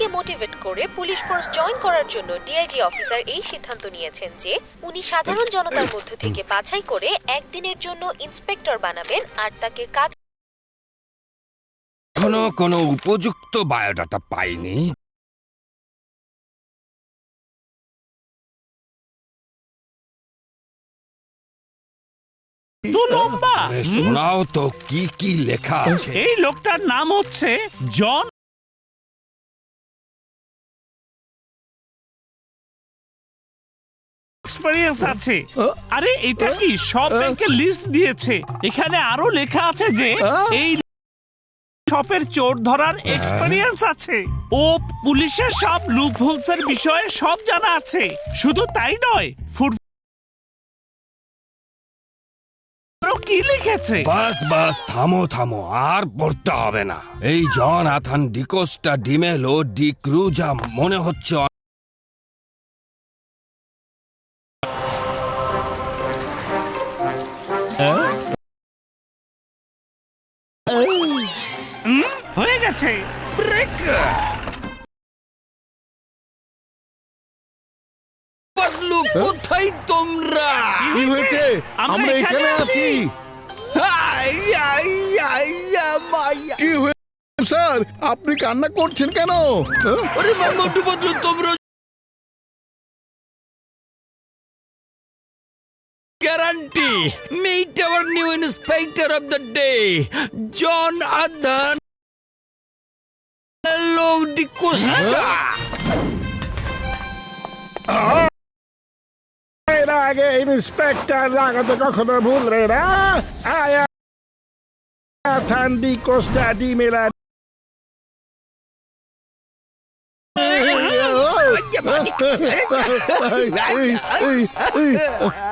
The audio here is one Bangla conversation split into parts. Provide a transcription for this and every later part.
সবাইকে মোটিভেট করে পুলিশ ফোর্স জয়েন করার জন্য ডিআইজি অফিসার এই সিদ্ধান্ত নিয়েছেন যে উনি সাধারণ জনতার মধ্য থেকে বাছাই করে একদিনের জন্য ইন্সপেক্টর বানাবেন আর তাকে কাজ কোনো উপযুক্ত বায়োডাটা পাইনি। লম্বা শোনাও তো কি কি লেখা আছে। এই লোকটার নাম হচ্ছে জন এক্সপেরিয়েন্স আছে। আরে এটা কি সব ব্যাংকের লিস্ট দিয়েছে। এখানে আরো লেখা আছে যে এই শপের চোর ধরার এক্সপেরিয়েন্স আছে। ও পুলিশের সব লুপহোলসের বিষয়ে সব জানা আছে। শুধু তাই নয়, কি লিখেছে? বাস থামো আর পড়তে হবে না। এই জন আথান ডিকোস্টা ডিমেলো ডি ক্রুজা মনে হচ্ছে হয়ে গেছে। ব্রেক। বদলু কোথায় তোমরা? কি হয়েছে? আমরা এখানে আছি। কি হয়েছে স্যার, আপনি কান্না করছেন কেন? আরে মোটু বদলু, তোমরা guarantee meet our new inspector of the day, John Adhan Di Costa. এর আগে ইন্সপেক্টর লাগাতে কখনো ভুলবে না। আয়া থান্ডি কোস্টা ডি মেলা।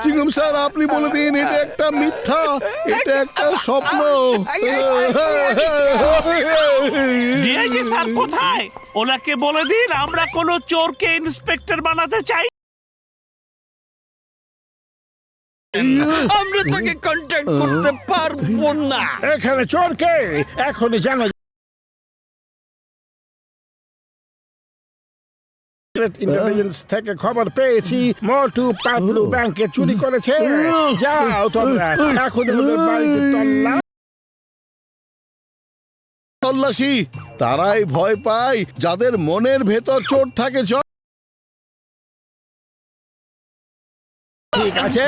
চিংগাম স্যার, আপনি বলে দিন এটা একটা মিথ্যা, এটা একটা স্বপ্ন। ডিআইজি স্যার কোথায়? ওনাকে বলে দিন আমরা কোনো চোরকে ইন্সপেক্টর বানাতে চাই। আমরা তাকে কন্ট্যাক্ট করতে পারবো না। এখানে চোরকে এখনই জানা। ইন্টেলিজেন্স থেকে খবর পেয়েছি মোটু পাতলু ব্যাংকে চুরি করেছে। যাও তোমরা এখন ওদের বাড়িতে তল্লাশি। তারাই ভয় পায় যাদের মনের ভেতর চোর থাকে। ঠিক আছে।